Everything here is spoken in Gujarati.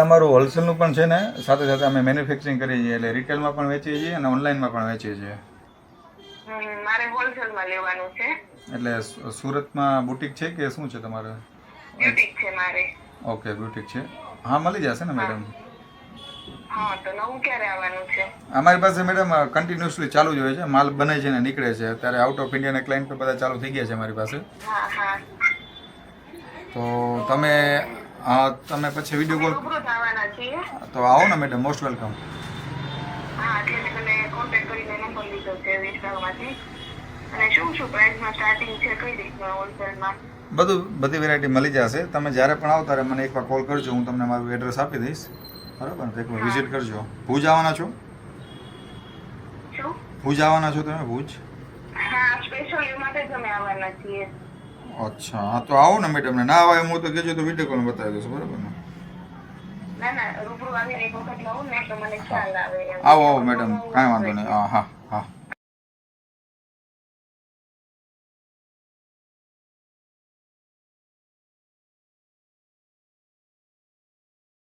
અમારું હોલસેલનું પણ છે ને, સાથે સાથે અમે મેન્યુફેક્ચરિંગ કરીએ છીએ, એટલે રિટેલમાં પણ વેચીએ છીએ અને ઓનલાઈનમાં પણ વેચીએ છીએ. મારે હોલસેલમાં લેવાનું છે. એટલે સુરતમાં બુટીક છે કે શું છે તમારે? બ્યુટીક છે મારે. ઓકે, બ્યુટીક છે. હા, મળી જશે ને મેડમ. હા, તો નવું ક્યારે આવવાનું છે? અમારી પાસે મેડમ કન્ટિન્યુઅસલી ચાલુ જ હોય છે, માલ બને છે ને નીકળે છે. અત્યારે આઉટ ઓફ ઇન્ડિયાના ક્લાયન્ટ પણ બધા ચાલુ થઈ ગયા છે અમારી પાસે. હા હા. તો તમે પછી વિડીયો કોલ રૂબરૂ જ આવવાના છીએ. તો આવો ને મેડમ, મોસ્ટ વેલકમ. હા, એટલે મેં તમને કોન્ટેક્ટ કરીને નંબર લીધો છે વિસ્તારમાંથી. અને શું પ્રાઇસમાં સ્ટાર્ટિંગ છે, કઈ રીતના હોલસેલમાં? બધી વેરાયટી મળી જશે. તમે જ્યારે પણ આવો ત્યારે મને એકવાર કોલ કરજો, હું તમને મારું એડ્રેસ આપી દઈશ. બરાબર ને? એકવાર વિઝિટ કરજો. ભુજ આવવાના છો? શું? ભુજ આવવાના છો તમે? ભુજ? હા, સ્પેશિયલ એ માટે જ અમે આવવાના છીએ. અચ્છા, હા તો આવો ને મેડમ. ને ના આવે એમ હોય તો કહેજો, તો વિડીયો કોલ બતાવી દઈશું. બરાબર ને? ના, રૂબરૂ આવીને એક વખત લઉં ને તો મને ખ્યાલ આવે. આવો મેડમ, કાંઈ વાંધો નહીં. હા હા હા.